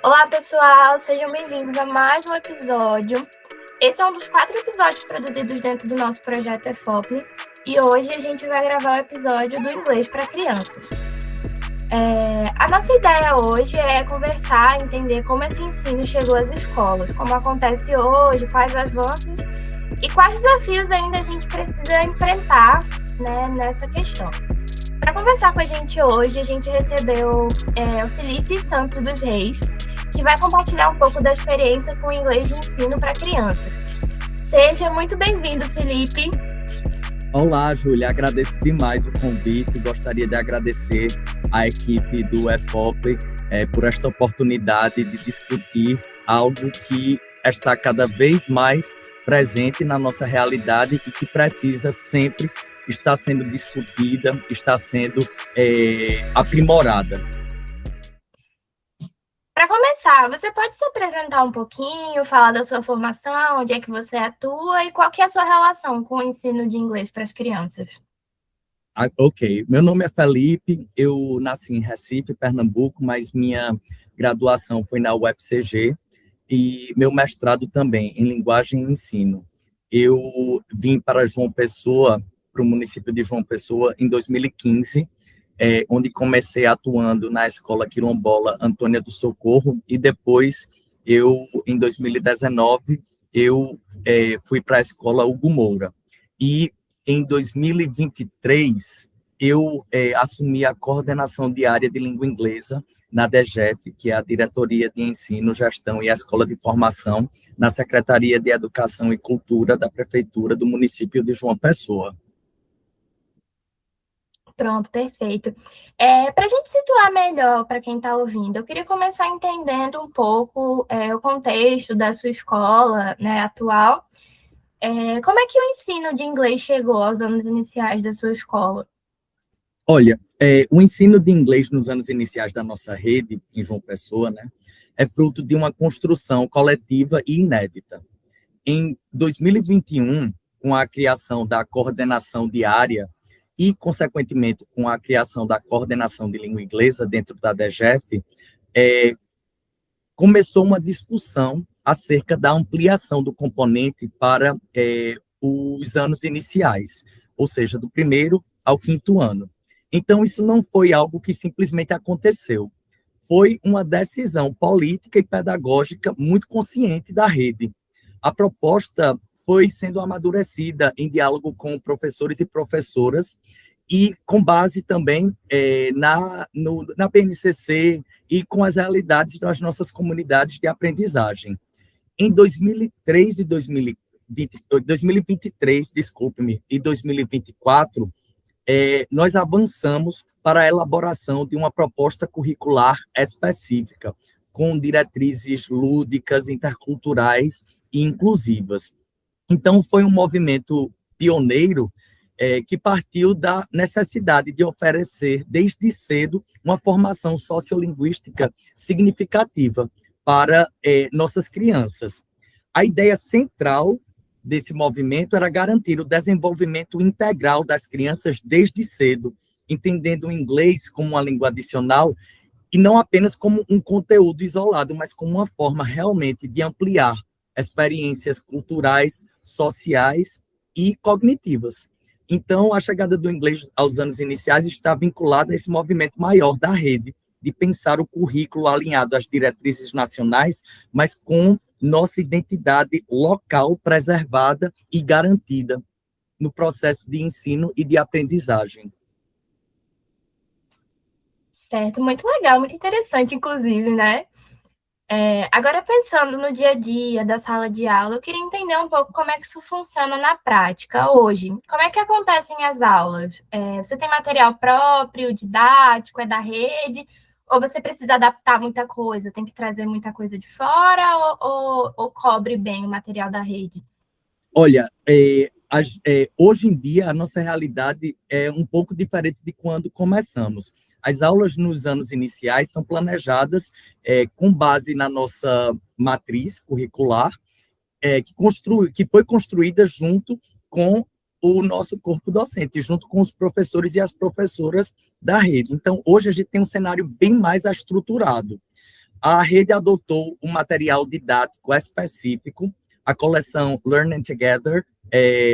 Olá, pessoal! Sejam bem-vindos a mais um episódio. Esse é um dos 4 episódios produzidos dentro do nosso projeto EFOP e hoje a gente vai gravar o episódio do inglês para crianças. A nossa ideia hoje é conversar, entender como esse ensino chegou às escolas, como acontece hoje, quais avanços e quais desafios ainda a gente precisa enfrentar, né, nessa questão. Para conversar com a gente hoje, a gente recebeu o Felipe Santos dos Reis, que vai compartilhar um pouco da experiência com o inglês de ensino para crianças. Seja muito bem-vindo, Felipe. Olá, Júlia. Agradeço demais o convite. Gostaria de agradecer à equipe do EFOP por esta oportunidade de discutir algo que está cada vez mais presente na nossa realidade e que precisa sempre estar sendo discutida, está sendo aprimorada. Para começar, você pode se apresentar um pouquinho, falar da sua formação, onde é que você atua e qual que é a sua relação com o ensino de inglês para as crianças? Ok, meu nome é Felipe, eu nasci em Recife, Pernambuco, mas minha graduação foi na UFCG e meu mestrado também em linguagem e ensino. Eu vim para João Pessoa, para o município de João Pessoa, em 2015, onde comecei atuando na Escola Quilombola Antônia do Socorro, e depois, em 2019, fui para a Escola Hugo Moura. E em 2023, eu assumi a coordenação diária de língua inglesa na DGEF, que é a Diretoria de Ensino, Gestão e Escola de Formação, na Secretaria de Educação e Cultura da Prefeitura do município de João Pessoa. Pronto, perfeito. Para a gente situar melhor para quem está ouvindo, eu queria começar entendendo um pouco o contexto da sua escola, né, atual. Como é que o ensino de inglês chegou aos anos iniciais da sua escola? Olha, o ensino de inglês nos anos iniciais da nossa rede, em João Pessoa, né, é fruto de uma construção coletiva e inédita. Em 2021, com a criação da coordenação diária e, consequentemente, com a criação da coordenação de língua inglesa dentro da DGEF, começou uma discussão acerca da ampliação do componente para os anos iniciais, ou seja, do primeiro ao quinto ano. Então, isso não foi algo que simplesmente aconteceu. Foi uma decisão política e pedagógica muito consciente da rede. A proposta foi sendo amadurecida em diálogo com professores e professoras e com base também na BNCC e com as realidades das nossas comunidades de aprendizagem. Em 2003 e 2023, desculpe-me, e 2024, nós avançamos para a elaboração de uma proposta curricular específica, com diretrizes lúdicas, interculturais e inclusivas. Então, foi um movimento pioneiro que partiu da necessidade de oferecer, desde cedo, uma formação sociolinguística significativa para nossas crianças. A ideia central desse movimento era garantir o desenvolvimento integral das crianças desde cedo, entendendo o inglês como uma língua adicional e não apenas como um conteúdo isolado, mas como uma forma realmente de ampliar experiências culturais, sociais e cognitivas. Então, a chegada do inglês aos anos iniciais está vinculada a esse movimento maior da rede, de pensar o currículo alinhado às diretrizes nacionais, mas com nossa identidade local preservada e garantida no processo de ensino e de aprendizagem. Certo, muito legal, muito interessante, inclusive, né? Agora, pensando no dia a dia da sala de aula, eu queria entender um pouco como é que isso funciona na prática hoje. Como é que acontecem as aulas? Você tem material próprio, didático, é da rede? Ou você precisa adaptar muita coisa, tem que trazer muita coisa de fora ou cobre bem o material da rede? Olha, hoje em dia a nossa realidade é um pouco diferente de quando começamos. As aulas nos anos iniciais são planejadas com base na nossa matriz curricular, que foi construída junto com o nosso corpo docente, junto com os professores e as professoras da rede. Então, hoje a gente tem um cenário bem mais estruturado. a rede adotou um material didático específico, a coleção Learning Together,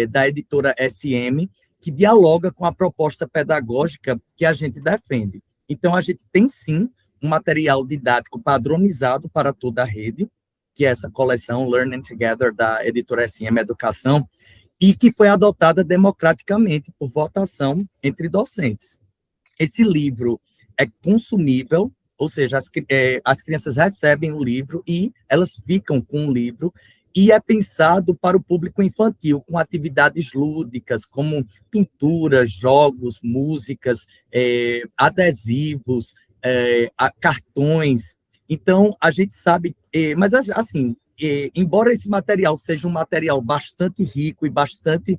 da editora SM, que dialoga com a proposta pedagógica que a gente defende. Então, a gente tem, sim, um material didático padronizado para toda a rede, que é essa coleção Learning Together, da editora SM Educação, e que foi adotada democraticamente por votação entre docentes. Esse livro é consumível, ou seja, as crianças recebem o livro e elas ficam com o livro, e é pensado para o público infantil, com atividades lúdicas, como pinturas, jogos, músicas, adesivos, cartões. Então, a gente sabe, mas assim, embora esse material seja um material bastante rico e bastante,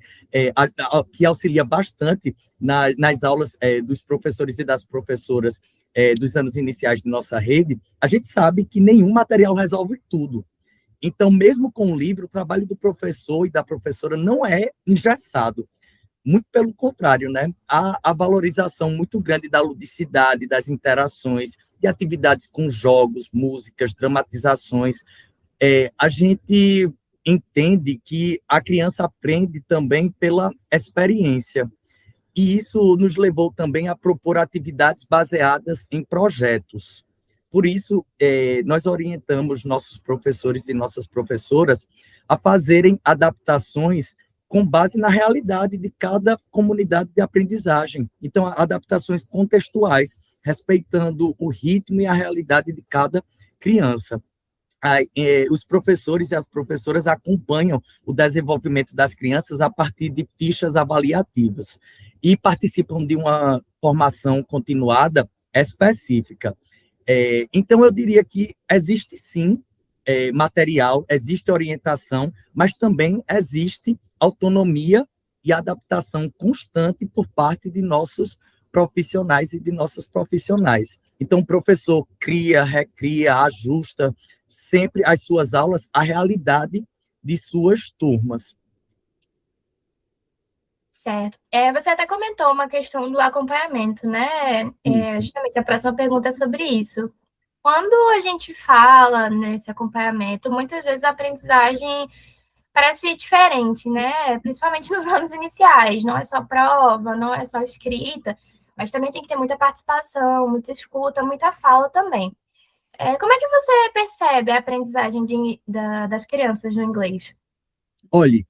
que auxilia bastante nas aulas dos professores e das professoras dos anos iniciais de nossa rede, a gente sabe que nenhum material resolve tudo. Então, mesmo com o livro, o trabalho do professor e da professora não é engessado. Muito pelo contrário, né? Há a valorização muito grande da ludicidade, das interações, de atividades com jogos, músicas, dramatizações. A gente entende que a criança aprende também pela experiência. E isso nos levou também a propor atividades baseadas em projetos. Por isso, nós orientamos nossos professores e nossas professoras a fazerem adaptações com base na realidade de cada comunidade de aprendizagem. Então, adaptações contextuais, respeitando o ritmo e a realidade de cada criança. Os professores e as professoras acompanham o desenvolvimento das crianças a partir de fichas avaliativas e participam de uma formação continuada específica. Então, eu diria que existe, sim, material, existe orientação, mas também existe autonomia e adaptação constante por parte de nossos profissionais e de nossas profissionais. Então, o professor cria, recria, ajusta sempre as suas aulas à realidade de suas turmas. Certo. Você até comentou uma questão do acompanhamento, né? Justamente a próxima pergunta é sobre isso. Quando a gente fala nesse acompanhamento, muitas vezes a aprendizagem parece diferente, né? Principalmente nos anos iniciais. Não é só prova, não é só escrita, mas também tem que ter muita participação, muita escuta, muita fala também. Como é que você percebe a aprendizagem das crianças no inglês? Olhe,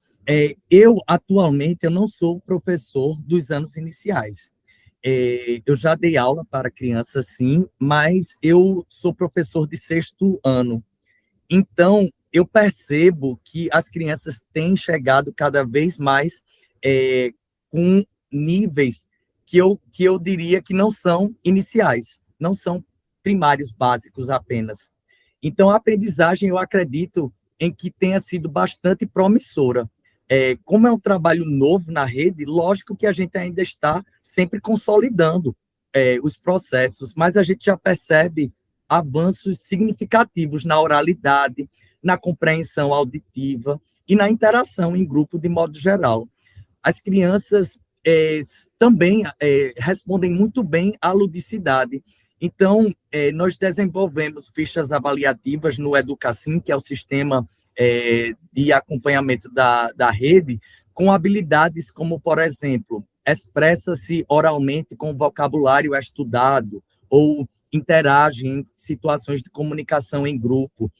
eu atualmente eu não sou professor dos anos iniciais. Eu já dei aula para crianças, sim, mas eu sou professor de 6º ano. Então, eu percebo que as crianças têm chegado cada vez mais com níveis que eu diria que não são iniciais, não são primários básicos apenas. Então, a aprendizagem, eu acredito em que tenha sido bastante promissora. Como é um trabalho novo na rede, lógico que a gente ainda está sempre consolidando os processos, mas a gente já percebe avanços significativos na oralidade, na compreensão auditiva e na interação em grupo de modo geral. As crianças também respondem muito bem à ludicidade. Então, nós desenvolvemos fichas avaliativas no Educacim, que é o sistema de acompanhamento da rede, com habilidades como, por exemplo, expressa-se oralmente com vocabulário estudado, ou interage em situações de comunicação em grupo.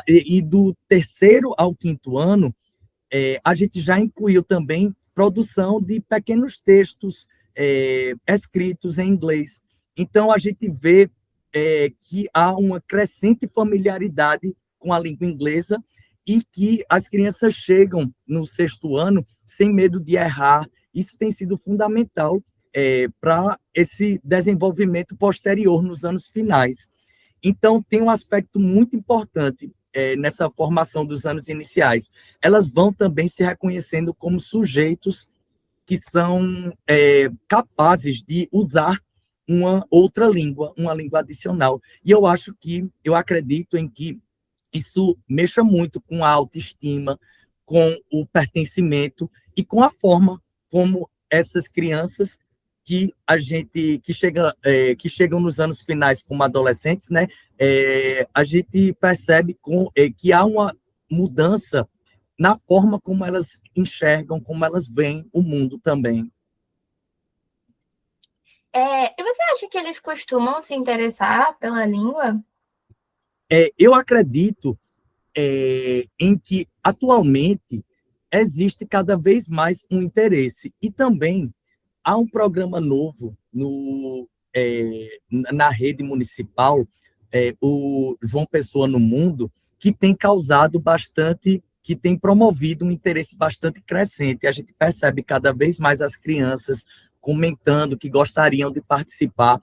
E do 3º ao 5º ano, a gente já incluiu também produção de pequenos textos escritos em inglês. Então, a gente vê que há uma crescente familiaridade com a língua inglesa e que as crianças chegam no 6º ano sem medo de errar. Isso tem sido fundamental para esse desenvolvimento posterior nos anos finais. Então, tem um aspecto muito importante nessa formação dos anos iniciais. Elas vão também se reconhecendo como sujeitos que são capazes de usar uma outra língua, uma língua adicional. E eu acredito em que isso mexa muito com a autoestima, com o pertencimento e com a forma como essas crianças que chegam nos anos finais como adolescentes, né? A gente percebe que há uma mudança na forma como elas enxergam, como elas veem o mundo também. E você acha que eles costumam se interessar pela língua? Eu acredito em que, atualmente, existe cada vez mais um interesse. E também há um programa novo na rede municipal, o João Pessoa no Mundo, que tem causado bastante, que tem promovido um interesse bastante crescente. A gente percebe cada vez mais as crianças comentando que gostariam de participar.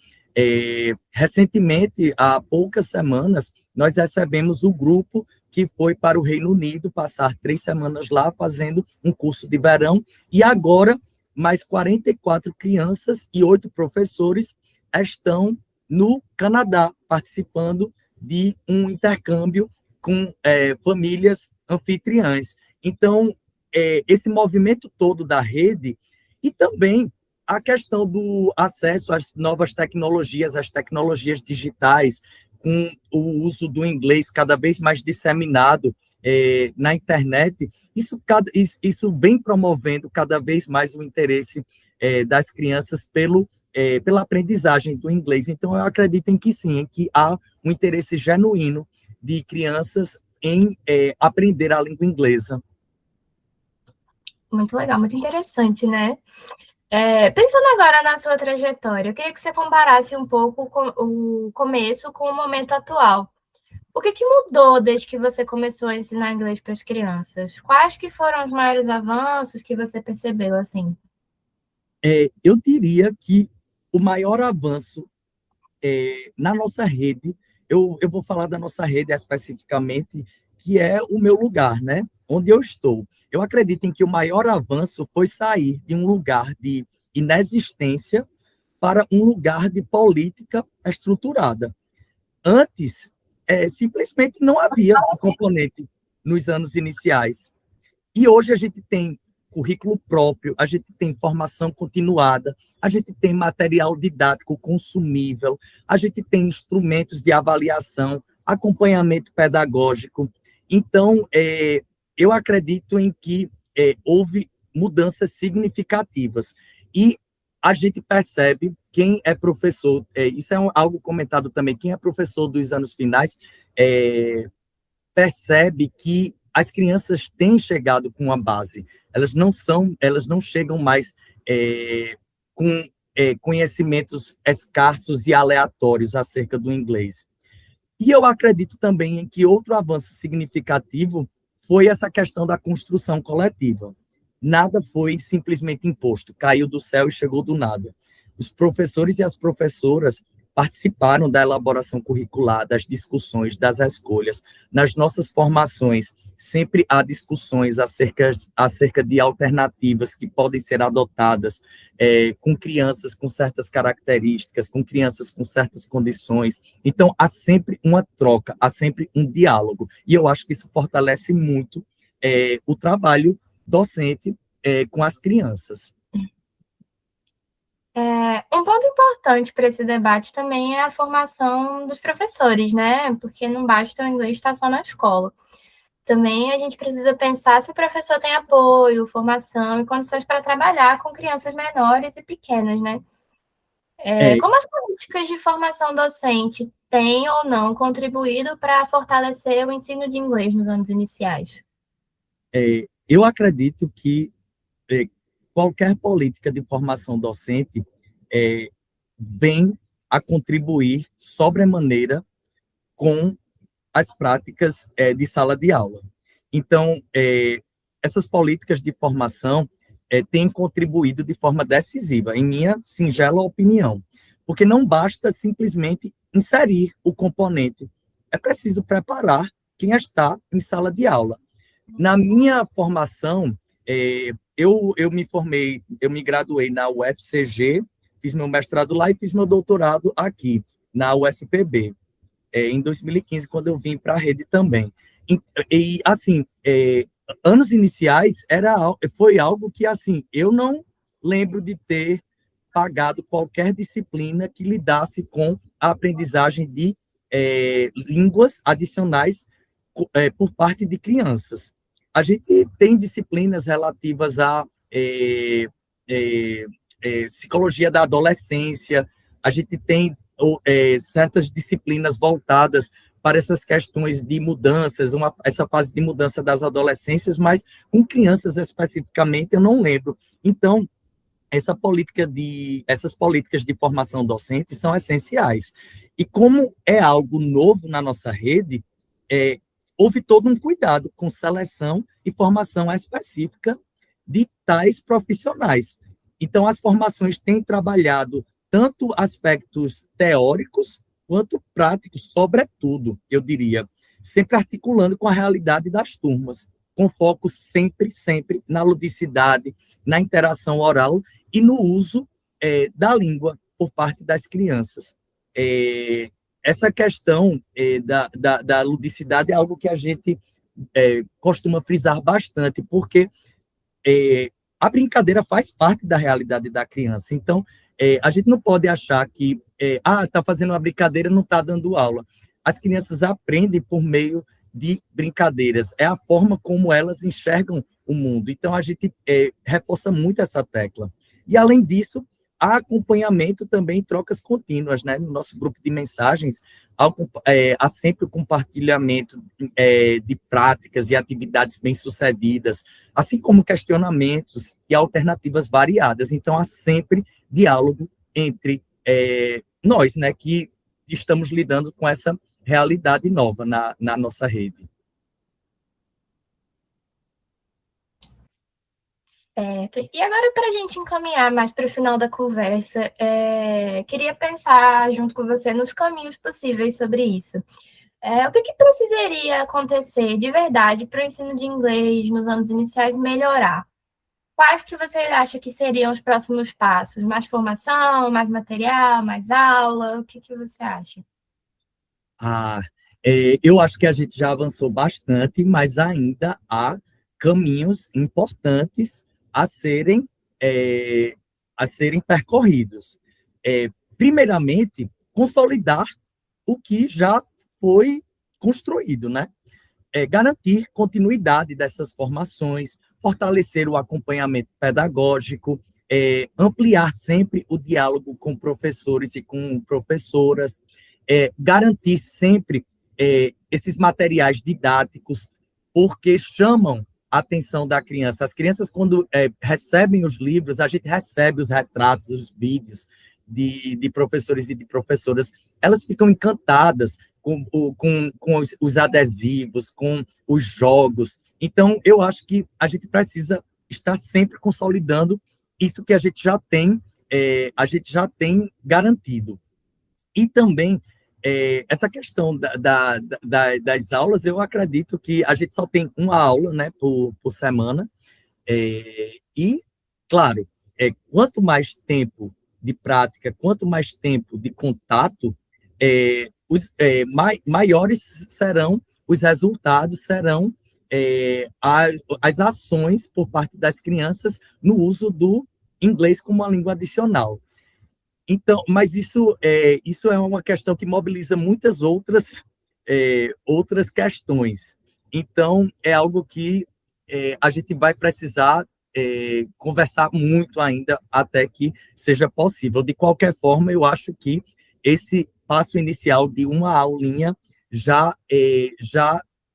Recentemente, há poucas semanas, nós recebemos o grupo que foi para o Reino Unido passar 3 semanas lá fazendo um curso de verão, e agora mais 44 crianças e 8 professores estão no Canadá, participando de um intercâmbio com famílias anfitriãs. Então, esse movimento todo da rede, e também a questão do acesso às novas tecnologias, às tecnologias digitais, com o uso do inglês cada vez mais disseminado na internet, isso vem promovendo cada vez mais o interesse das crianças pela aprendizagem do inglês. Então, eu acredito em que sim, em que há um interesse genuíno de crianças em aprender a língua inglesa. Muito legal, muito interessante, né? Pensando agora na sua trajetória, eu queria que você comparasse um pouco o começo com o momento atual. O que mudou desde que você começou a ensinar inglês para as crianças? Quais que foram os maiores avanços que você percebeu, assim? Eu diria que o maior avanço na nossa rede, eu vou falar da nossa rede especificamente, que é o meu lugar, né? Onde eu estou. Eu acredito em que o maior avanço foi sair de um lugar de inexistência para um lugar de política estruturada. Antes, simplesmente não havia um componente nos anos iniciais. E hoje a gente tem currículo próprio, a gente tem formação continuada, a gente tem material didático consumível, a gente tem instrumentos de avaliação, acompanhamento pedagógico. Então, eu acredito em que houve mudanças significativas. E a gente percebe, quem é professor, isso é algo comentado também, quem é professor dos anos finais, percebe que as crianças têm chegado com a base. Elas não chegam mais com conhecimentos escassos e aleatórios acerca do inglês. E eu acredito também em que outro avanço significativo foi essa questão da construção coletiva. Nada foi simplesmente imposto, caiu do céu e chegou do nada. Os professores e as professoras participaram da elaboração curricular, das discussões, das escolhas. Nas nossas formações, sempre há discussões acerca de alternativas que podem ser adotadas com crianças com certas características, com crianças com certas condições. Então, há sempre uma troca, há sempre um diálogo. E eu acho que isso fortalece muito o trabalho docente com as crianças. Um ponto importante para esse debate também é a formação dos professores, né? Porque não basta o inglês estar só na escola. Também a gente precisa pensar se o professor tem apoio, formação e condições para trabalhar com crianças menores e pequenas, né? Como as políticas de formação docente têm ou não contribuído para fortalecer o ensino de inglês nos anos iniciais? Eu acredito que qualquer política de formação docente vem a contribuir sobremaneira com as práticas de sala de aula. Então, essas políticas de formação têm contribuído de forma decisiva, em minha singela opinião, porque não basta simplesmente inserir o componente, é preciso preparar quem está em sala de aula. Na minha formação, eu me graduei na UFCG, fiz meu mestrado lá e fiz meu doutorado aqui, na UFPB, em 2015, quando eu vim para a rede também. Assim, anos iniciais foi algo que, assim, eu não lembro de ter pagado qualquer disciplina que lidasse com a aprendizagem de línguas adicionais por parte de crianças. A gente tem disciplinas relativas à psicologia da adolescência, a gente tem certas disciplinas voltadas para essas questões de mudanças, essa fase de mudança das adolescências, mas com crianças especificamente eu não lembro. Então, essas políticas de formação docente são essenciais. E como é algo novo na nossa rede, houve todo um cuidado com seleção e formação específica de tais profissionais. Então, as formações têm trabalhado tanto aspectos teóricos quanto práticos, sobretudo, eu diria, sempre articulando com a realidade das turmas, com foco sempre na ludicidade, na interação oral e no uso da língua por parte das crianças. Essa questão da ludicidade é algo que a gente costuma frisar bastante, porque a brincadeira faz parte da realidade da criança. Então, a gente não pode achar que está fazendo uma brincadeira, não está dando aula. As crianças aprendem por meio de brincadeiras, é a forma como elas enxergam o mundo. Então, a gente reforça muito essa tecla. E, além disso, há acompanhamento também em trocas contínuas, né? No nosso grupo de mensagens, há sempre o compartilhamento de práticas e atividades bem-sucedidas, assim como questionamentos e alternativas variadas. Então, há sempre diálogo entre nós, né, que estamos lidando com essa realidade nova na nossa rede. Certo. E agora, para a gente encaminhar mais para o final da conversa, queria pensar junto com você nos caminhos possíveis sobre isso. O que precisaria acontecer de verdade para o ensino de inglês nos anos iniciais melhorar? Quais que você acha que seriam os próximos passos? Mais formação, mais material, mais aula? O que você acha? Eu acho que a gente já avançou bastante, mas ainda há caminhos importantes a serem, a serem percorridos. Primeiramente, consolidar o que já foi construído, né? Garantir continuidade dessas formações, fortalecer o acompanhamento pedagógico, ampliar sempre o diálogo com professores e com professoras, garantir sempre esses materiais didáticos, porque chamam a atenção da criança. As crianças, quando recebem os livros, a gente recebe os retratos, os vídeos de professores e de professoras, elas ficam encantadas com os adesivos, com os jogos. Então, eu acho que a gente precisa estar sempre consolidando isso que a gente já tem garantido. E também, essa questão das aulas, eu acredito que a gente só tem uma aula, né, por semana, e, claro, quanto mais tempo de prática, quanto mais tempo de contato, maiores serão os resultados, serão as ações por parte das crianças no uso do inglês como uma língua adicional. Então, mas isso é uma questão que mobiliza muitas outras questões. Então, é algo que a gente vai precisar conversar muito ainda até que seja possível. De qualquer forma, eu acho que esse passo inicial de uma aulinha já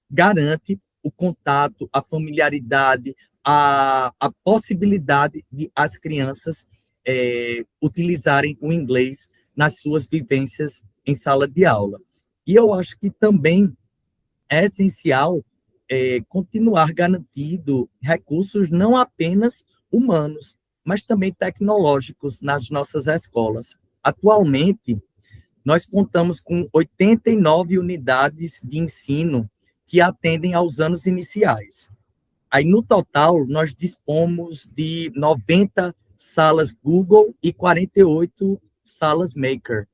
garante o contato, a familiaridade, a possibilidade de as crianças utilizarem o inglês nas suas vivências em sala de aula. E eu acho que também é essencial continuar garantindo recursos não apenas humanos, mas também tecnológicos nas nossas escolas. Atualmente, nós contamos com 89 unidades de ensino que atendem aos anos iniciais. Aí, no total, nós dispomos de 90 salas Google e 48 salas Maker.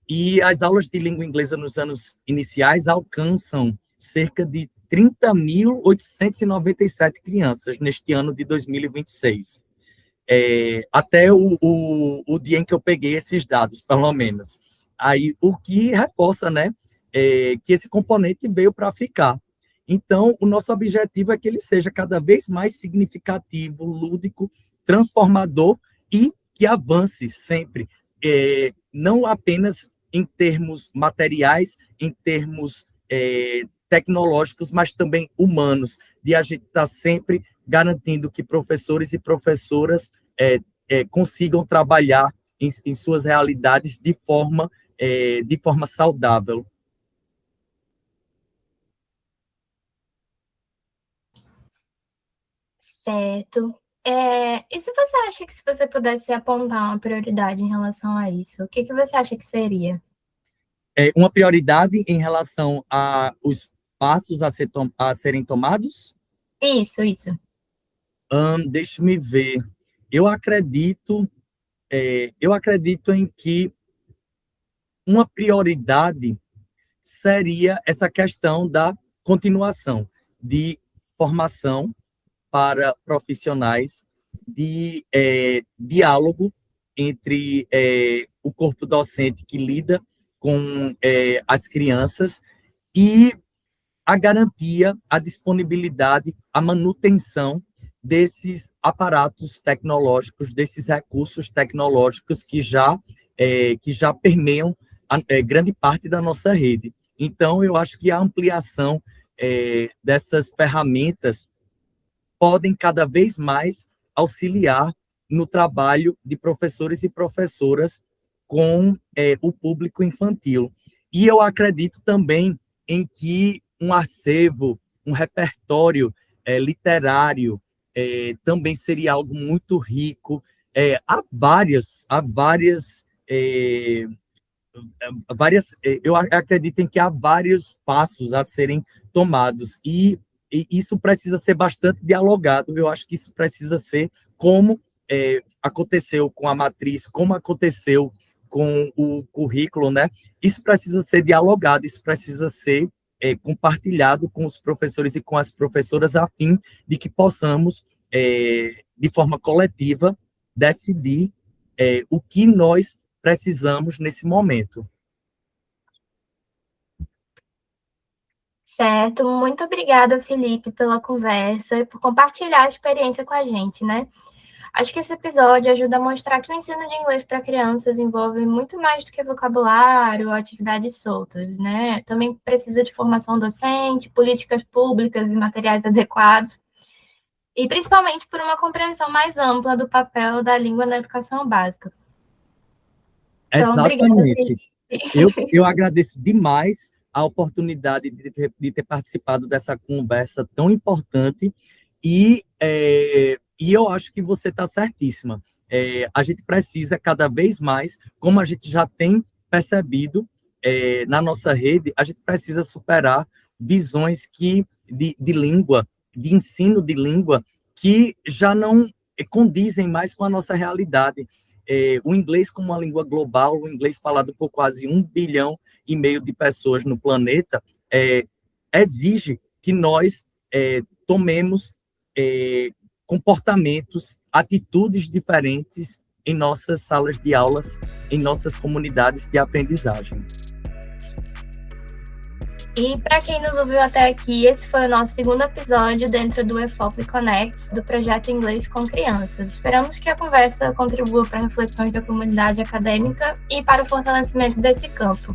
E as aulas de língua inglesa nos anos iniciais alcançam cerca de 30.897 crianças neste ano de 2026. até o dia em que eu peguei esses dados, pelo menos. Aí, o que reforça, né, que esse componente veio para ficar. Então, o nosso objetivo é que ele seja cada vez mais significativo, lúdico, transformador e que avance sempre, não apenas em termos materiais, em termos tecnológicos, mas também humanos, de a gente estar sempre garantindo que professores e professoras consigam trabalhar em suas realidades de forma saudável. Certo. E se você acha que se você pudesse apontar uma prioridade em relação a isso, o que você acha que seria? Uma prioridade em relação aos passos a serem tomados? Isso. Deixe-me ver. Eu acredito em que uma prioridade seria essa questão da continuação de formação para profissionais, de diálogo entre o corpo docente que lida com as crianças e a garantia, a disponibilidade, a manutenção desses aparatos tecnológicos, desses recursos tecnológicos que já permeiam grande parte da nossa rede. Então, eu acho que a ampliação dessas ferramentas podem cada vez mais auxiliar no trabalho de professores e professoras com o público infantil. E eu acredito também em que um acervo, um repertório literário também seria algo muito rico. Eu acredito em que há vários passos a serem tomados e isso precisa ser bastante dialogado. Eu acho que isso precisa ser como aconteceu com a matriz, como aconteceu com o currículo, né? Isso precisa ser dialogado, isso precisa ser compartilhado com os professores e com as professoras, a fim de que possamos, de forma coletiva, decidir o que nós precisamos nesse momento. Certo. Muito obrigada, Felipe, pela conversa e por compartilhar a experiência com a gente, né? Acho que esse episódio ajuda a mostrar que o ensino de inglês para crianças envolve muito mais do que vocabulário ou atividades soltas, né? Também precisa de formação docente, políticas públicas e materiais adequados, e principalmente por uma compreensão mais ampla do papel da língua na educação básica. Então, obrigada, Exatamente. Felipe. Eu agradeço demais a oportunidade de ter participado dessa conversa tão importante e eu acho que você está certíssima. A gente precisa cada vez mais, como a gente já tem percebido na nossa rede, a gente precisa superar visões de língua, de ensino de língua, que já não condizem mais com a nossa realidade. O inglês como uma língua global, o inglês falado por quase 1,5 bilhão de pessoas no planeta, exige que nós tomemos comportamentos, atitudes diferentes em nossas salas de aulas, em nossas comunidades de aprendizagem. E para quem nos ouviu até aqui, esse foi o nosso segundo episódio dentro do EFOP Connects, do projeto Inglês com Crianças. Esperamos que a conversa contribua para reflexões da comunidade acadêmica e para o fortalecimento desse campo.